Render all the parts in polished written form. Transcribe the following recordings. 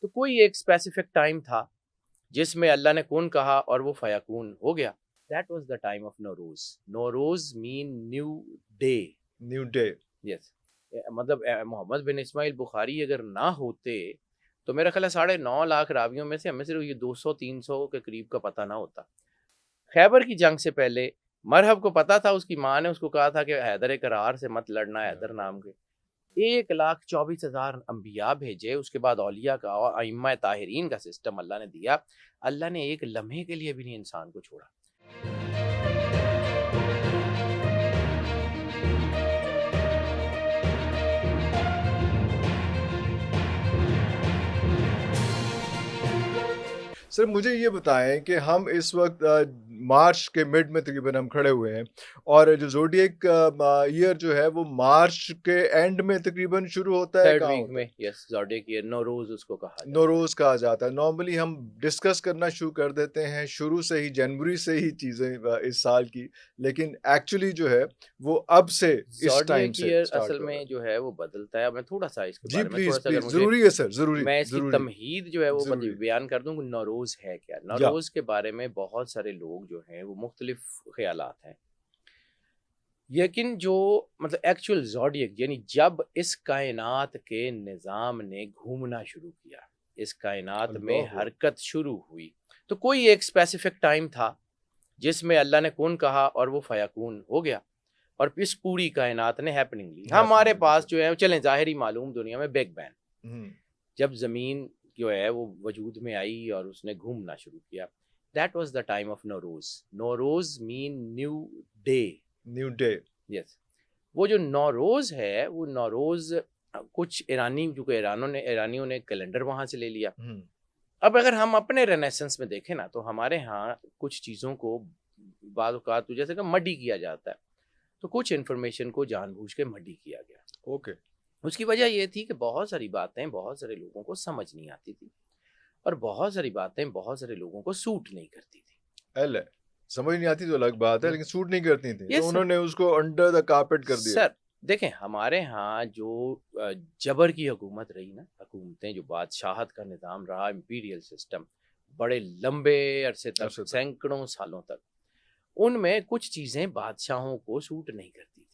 تو کوئی ایک اسپیسیفک ٹائم تھا جس میں اللہ نے کون کہا اور وہ فیکون ہو گیا. That was the time of Nowruz. Nowruz means new day. New day. Yes. مطلب محمد بن اسماعیل بخاری اگر نہ ہوتے تو میرا خیال ہے 9.5 لاکھ راویوں میں سے ہمیں صرف یہ 200-300 کے قریب کا پتہ نہ ہوتا. خیبر کی جنگ سے پہلے مرحب کو پتا تھا, اس کی ماں نے اس کو کہا تھا کہ حیدر کرار سے مت لڑنا, حیدر نام کے 1,24,000 انبیاء بھیجے. اس کے بعد اولیاء کا اور ائمہ طاہرین کا سسٹم اللہ نے دیا. اللہ نے ایک لمحے کے لیے بھی نہیں انسان کو چھوڑا. سر مجھے یہ بتائیں کہ ہم اس وقت مارچ کے مڈ میں تقریباً ہم کھڑے ہوئے ہیں, اور جو زوڈیک ایئر جو ہے وہ مارچ کے اینڈ میں تقریباً شروع ہوتا ہے, تھرڈ ویک میں. یس, زوڈیک ایئر نوروز اس کو کہا جاتا ہے. نوروز کہا جاتا ہے. نارملی ہم ڈسکس کرنا شروع کر دیتے ہیں شروع سے ہی, جنوری سے ہی چیزیں اس سال کی, لیکن ایکچولی جو ہے وہ اب سے اس ٹائم سے اصل میں جو ہے وہ بدلتا ہے. میں تھوڑا سا اس کے جی بارے میں تھوڑا سا ضروری ہے سر, ضروری میں اس کی تمہید جو ہے وہ بیان کر دوں کہ نوروز ہے کیا. نوروز کے بارے میں بہت سارے لوگ جو ہیں وہ مختلف خیالات ہیں, لیکن جو مطلب ایکچوئل زوڈیک یعنی جب اس کائنات کے نظام نے گھومنا شروع کیا, اس کائنات میں حرکت شروع ہوئی, تو کوئی ایک اسپیسیفک ٹائم تھا جس میں اللہ نے کون کہا اور وہ فیکون ہو گیا, اور اس پوری کائنات نے ہیپننگ لی. ہمارے پاس جو ہے چلیں ظاہری معلوم دنیا میں بگ بینگ, جب زمین جو ہے وہ وجود میں آئی اور اس نے گھومنا شروع کیا. That was the time of Nowruz. Nowruz means new day. New day. Yes. وہ جو نوروز ہے وہ نوروز کچھ ایرانی, کیونکہ ایرانیوں نے کیلنڈر وہاں سے لے لیا. اب اگر ہم اپنے رینیسنس میں دیکھیں نا تو ہمارے ہاں کچھ چیزوں کو بعض اوقات جیسے کہ مڈی کیا جاتا ہے, تو کچھ انفارمیشن کو جان بوجھ کے مڈی کیا گیا. اوکے. اس کی وجہ یہ تھی کہ بہت ساری باتیں بہت سارے لوگوں کو سمجھ نہیں آتی تھی, اور بہت ساری باتیں بہت سارے لوگوں کو سوٹ نہیں کرتی تھی. سمجھ نہیں آتی تو الگ بات ہے, لیکن سوٹ نہیں کرتی تھی تو انہوں نے اس کو انڈر دا کارپیٹ کر دیا. سر دیکھیں, ہمارے ہاں جو جبر کی حکومت رہی نا, حکومتیں جو بادشاہت کا نظام رہا, امپیریل سسٹم, بڑے لمبے عرصے تک, سینکڑوں سالوں تک, ان میں کچھ چیزیں بادشاہوں کو سوٹ نہیں کرتی تھی,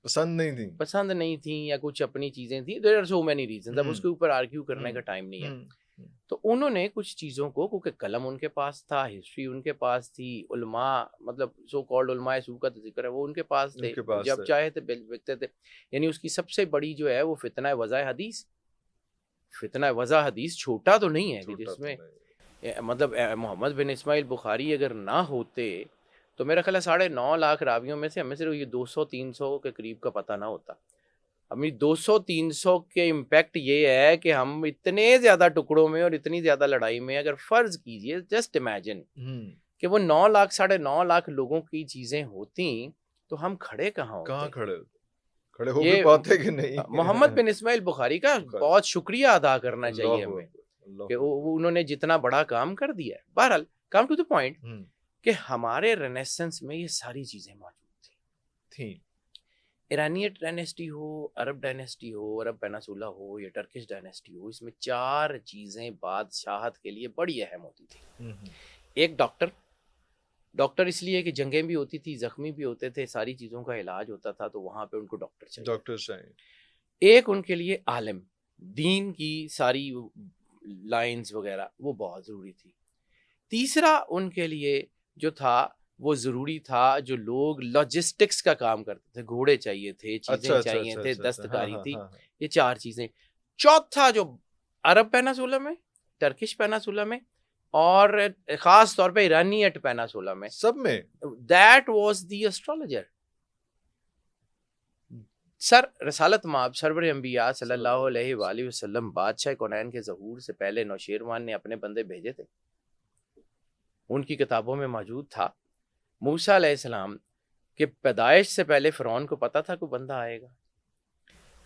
پسند نہیں تھیں, یا کچھ اپنی چیزیں تھیں. there are so many reasons. اب اس کے اوپر آرگیو کرنے کا ٹائم نہیں ہے. تو انہوں نے کچھ چیزوں کو, کیونکہ قلم ان کے پاس تھا, ہسٹری ان کے پاس تھی, علماء مطلب سو کالڈ علماء سو کا ذکر ہے وہ ان کے پاس تھے, جب چاہے تھے لکھتے تھے. یعنی اس کی سب سے بڑی جو ہے وہ فتنہ وضع حدیث. فتنہ وضع حدیث چھوٹا تو نہیں ہے کہ جس میں مطلب محمد بن اسماعیل بخاری اگر نہ ہوتے تو میرا خیال ہے 9.5 لاکھ راویوں میں سے ہمیں صرف یہ 200-300 کے قریب کا پتہ نہ ہوتا. ہمیں 200-300 کے امپیکٹ یہ ہے کہ ہم اتنے زیادہ ٹکڑوں میں اور اتنی زیادہ لڑائی میں, اگر فرض کیجئے جسٹ امیجن کہ وہ 9 لاکھ 9.5 لاکھ لوگوں کی چیزیں ہوتی تو ہم کھڑے کہاں ہوتے, کھڑے ہو بھی پاتے کہ نہیں. محمد بن اسماعیل بخاری کا بہت شکریہ ادا کرنا چاہیے ہمیں کہ انہوں نے جتنا بڑا کام کر دیا ہے. بہرحال کم ٹو دی پوائنٹ کہ ہمارے رینیسنس میں یہ ساری چیزیں موجود تھیں. ایرانیٹ ڈائنیسٹی ہو, عرب ڈائنیسٹی ہو, عرب پیناسولا ہو, یا ٹرکش ڈائنیسٹی ہو, اس میں 4 چیزیں بادشاہت کے لیے بڑی اہم ہوتی تھی. ایک ڈاکٹر اس لیے کہ جنگیں بھی ہوتی تھی, زخمی بھی ہوتے تھے, ساری چیزوں کا علاج ہوتا تھا, تو وہاں پہ ان کو ڈاکٹر چاہیے. ایک ان کے لیے عالم, دین کی ساری لائنز وغیرہ وہ بہت ضروری تھی. تیسرا ان کے لیے جو تھا وہ ضروری تھا جو لوگ لاجسٹکس کا کام کرتے تھے, گھوڑے چاہیے تھے, چیزیں چاہیے تھے, دستکاری تھی. یہ 4 چیزیں. چوتھا جو عرب پیناسولا میں, ٹرکش پیناسولا میں, اور خاص طور پہ ایرانیٹ پیناسولا میں, سب میں دیٹ واز دی اسٹرالوجر. سر رسالت مآب سرور انبیاء صلی اللہ علیہ وآلہ وسلم بادشاہ کونین کے ظہور سے پہلے نوشیروان نے اپنے بندے بھیجے تھے, ان کی کتابوں میں موجود تھا. موسیٰ علیہ السلام کے پیدائش سے پہلے فرعون کو پتا تھا کوئی بندہ آئے گا.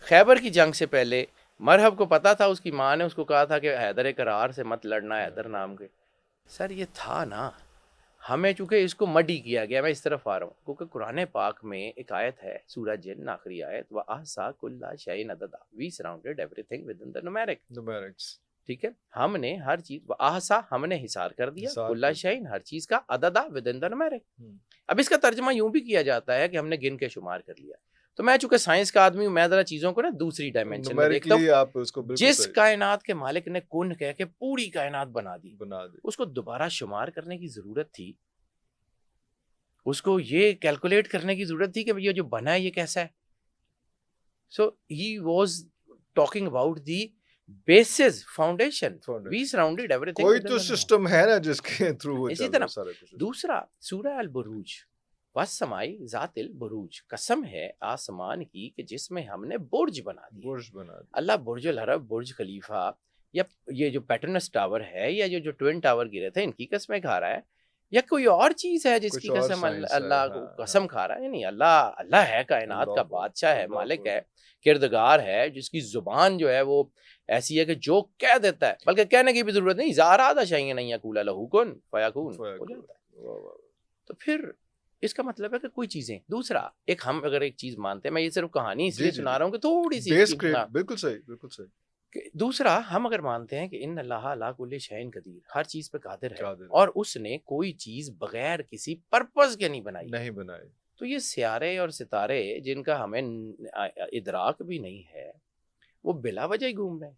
خیبر کی جنگ سے پہلے مرحب کو پتا تھا, اس کی ماں نے اس کو کہا تھا کہ حیدر کرار سے مت لڑنا, حیدر نام کے. سر یہ تھا نا, ہمیں چونکہ اس کو مڈی کیا گیا. میں اس طرف آ رہا ہوں کیونکہ قرآن پاک میں ایک آیت ہے, سورہ جن آخری آیت, وَأَحْصَىٰ كُلَّ شَيْءٍ عَدَدًا, we surrounded everything with in the numeric. ٹھیک ہے، ہم نے ہر چیز احسا ہم نے حصار کر دیا، کل شیء ہر چیز کا عددا ودن دا نمبر. اب اس کا ترجمہ یوں بھی کیا جاتا ہے کہ ہم نے گن کے شمار کر لیا. تو میں چونکہ سائنس کا آدمی ہوں، میں ذرا چیزوں کو نا دوسری ڈائمینشن میں دیکھتا ہوں. جس کائنات کے مالک نے کن کہہ کے پوری کائنات بنا دی، اس کو دوبارہ شمار کرنے کی ضرورت تھی، اس کو یہ کیلکولیٹ کرنے کی ضرورت تھی کہ یہ جو بنا ہے یہ کیسا ہے. So he was talking about the bases foundation. We surrounded ایوری تھنگ. کوئی تو سسٹم ہے نا جس کے تھرو. اسی طرح دوسرا سورہ البروج، والسماء ذات البروج، قسم ہے آسمان کی کہ جس میں ہم نے برج بنا دی. اللہ برج العرب، برج خلیفہ، یا یہ جو پیٹرنس ٹاور ہے، یا جو ٹوین ٹاور گرے تھے، ان کی قسمیں کھا رہا ہے، یا کوئی اور چیز ہے جس کی قسم اللہ کو قسم کھا رہا ہے؟ نہیں، اللہ ہے، کائنات کا بادشاہ ہے، مالک ہے، کردگار ہے، جس کی زبان جو ہے وہ ایسی ہے کہ جو کہہ دیتا ہے، بلکہ کہنے کی بھی ضرورت نہیں، اذا اراد شیئا ان یقول لہ کن فیکون ہو جاتا ہے. تو پھر اس کا مطلب ہے کہ کوئی چیزیں. دوسرا ایک ہم اگر ایک چیز مانتے ہیں، میں یہ صرف کہانی اس لیے سنا رہا ہوں کہ تھوڑی سی بالکل صحیح بالکل صحیح. دوسرا ہم اگر مانتے ہیں کہ ان اللہ علی کل شیء قدیر، ہر چیز پہ قادر ہے، اور اس نے کوئی چیز بغیر کسی پرپز کے نہیں بنائی، تو یہ سیارے اور ستارے جن کا ہمیں ادراک بھی نہیں ہے، وہ بلا وجہ ہی گھوم رہے ہیں.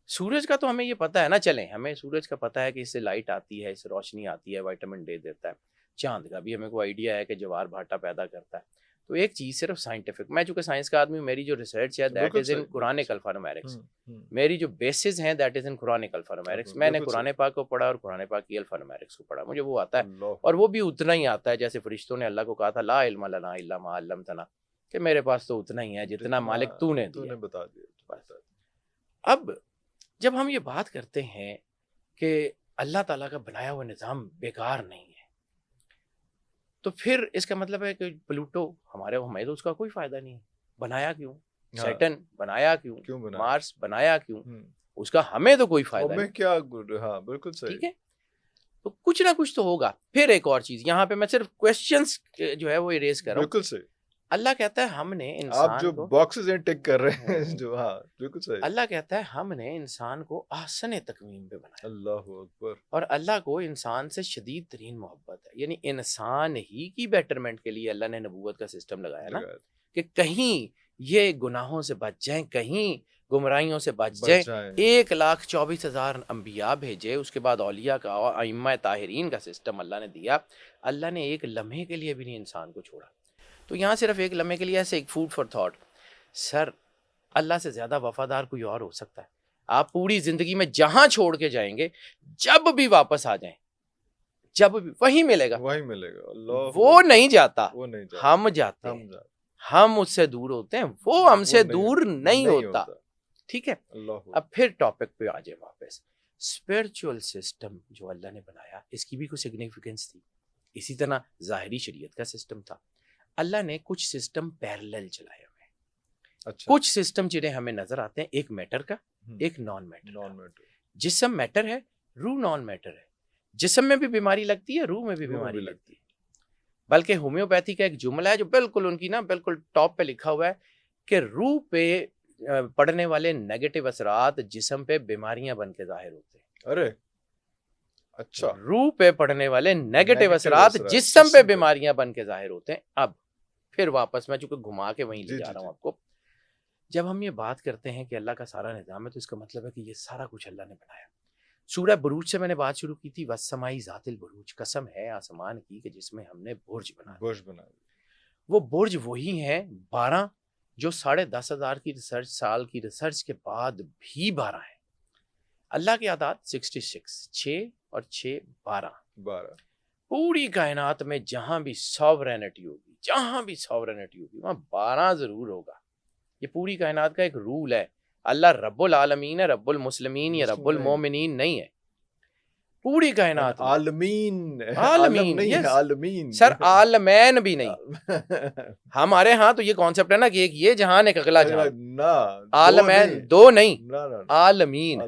سورج کا تو ہمیں یہ پتہ ہے نا، چلیں ہمیں سورج کا پتہ ہے کہ اس سے لائٹ آتی ہے، اس سے روشنی آتی ہے، وائٹامن ڈے دیتا ہے. چاند کا بھی ہمیں کوئی آئیڈیا ہے کہ جوار بھاٹا پیدا کرتا ہے. تو ایک چیز صرف سائنٹیفک، میں چونکہ سائنس کا آدمی ہوں، میری جو ریسرچ ہے دیٹ از ان قرآنک الفانومیرکس. میری جو بیسز ہیں دیٹ از ان قرآنک الفانومیرکس. میں نے قرآن پاک کو پڑھا اور قرآن پاک کی الفانومیرکس کو پڑھا، مجھے وہ آتا ہے، اور وہ بھی اتنا ہی آتا ہے جیسے فرشتوں نے اللہ کو کہا تھا لا علم لنا الا ما علمتنا، کہ میرے پاس تو اتنا ہی ہے جتنا مالک تو نے بتا دیا. اب جب ہم یہ بات کرتے ہیں کہ اللہ تعالیٰ کا بنایا ہوا نظام بیکار نہیں ہے، تو پھر اس کا مطلب ہے کہ پلوٹو ہمیں تو اس کا کوئی فائدہ نہیں ہے. بنایا کیوں؟ سیٹن بنایا کیوں؟ مارس بنایا کیوں؟ اس کا ہمیں تو کوئی فائدہ نہیں. کیا؟ ہاں بالکل صحیح. ٹھیک ہے، تو کچھ نہ کچھ تو ہوگا. پھر ایک اور چیز یہاں پہ میں صرف کویسچنز جو ہے وہ اریز کر رہا ہوں. بالکل صحیح. اللہ کہتا ہے ہم نے انسان آپ جو باکسز ہیں ٹک کر رہے ہیں جو، ہاں بالکل صحیح. اللہ کہتا ہے ہم نے انسان کو احسن تقویم پہ بنایا. اللہ اکبر. اور اللہ کو انسان سے شدید ترین محبت ہے. یعنی انسان ہی کی بیٹرمنٹ کے لیے اللہ نے نبوت کا سسٹم لگایا نا، کہ کہیں یہ گناہوں سے بچ جائیں، کہیں گمراہیوں سے بچ جائیں. 1,24,000 انبیاء بھیجے، اس کے بعد اولیاء کا اور ائمہ طاہرین کا سسٹم اللہ نے دیا. اللہ نے ایک لمحے کے لیے بھی نہیں انسان کو چھوڑا. تو یہاں صرف ایک لمحے کے لیے ایسے ایک فوڈ فار تھاٹ، سر اللہ سے زیادہ وفادار کوئی اور ہو سکتا ہے؟ آپ پوری زندگی میں جہاں چھوڑ کے جائیں گے، جب بھی واپس آ جائیں، جب بھی وہی ملے گا. وہ نہیں جاتا، ہم جاتے ہیں. ہم اس سے دور ہوتے ہیں، وہ ہم سے دور نہیں ہوتا. ٹھیک ہے، اب پھر ٹاپک پہ آ جائے واپس. اسپرچول سسٹم جو اللہ نے بنایا، اس کی بھی کوئی سگنیفیکنس تھی. اسی طرح ظاہری شریعت کا سسٹم تھا. اللہ نے کچھ سسٹم پیرلل چلائے ہوئے ہیں. کچھ سسٹم جنہیں ہمیں نظر آتے ہیں، ایک میٹر کا، ایک نان میٹر. جسم میٹر ہے، روح نان میٹر ہے. جسم میں بھی بیماری لگتی ہے، روح میں بھی بیماری لگتی ہے. بلکہ ہومیوپیتھی کا ایک جملہ ہے جو بالکل ان کی نا بالکل ٹاپ پہ لکھا ہوا ہے کہ روح پہ پڑنے والے نیگیٹو اثرات جسم پہ بیماریاں بن کے ظاہر ہوتے ہیں. ارے اچھا، روح پہ پڑنے والے نیگیٹو اثرات جسم پہ بیماریاں بن کے ظاہر ہوتے ہیں. اب پھر واپس میں چونکہ گھما کے وہیں لے جا رہا ہوں آپ کو. جب ہم یہ بات کرتے ہیں کہ اللہ کا سارا نظام ہے، تو اس کا مطلب ہے کہ یہ سارا کچھ اللہ نے بنایا. سورہ بروج سے میں نے بات شروع کی تھی، والسماء ذات البروج، قسم ہے آسمان کی کہ جس میں ہم نے برج بنایا. وہ برج وہی ہیں 12 جو 10,500 کی ریسرچ سال کی ریسرچ کے بعد بھی 12 ہیں. اللہ کی اعداد 66، 6 اور 6 12. پوری کائنات میں جہاں بھی ساورینٹی ہوگی وہاں 12 ضرور ہوگا. یہ پوری کائنات کا ایک رول ہے. اللہ رب العالمین ہے، رب المسلمین یا رب المومنین نہیں ہے. پوری کائنات عالمین سر، عالمین بھی نہیں. ہمارے ہاں تو یہ کانسیپٹ ہے نا کہ ایک یہ جہان ایک اگلا جہان. عالمین دو نہیں، عالمین.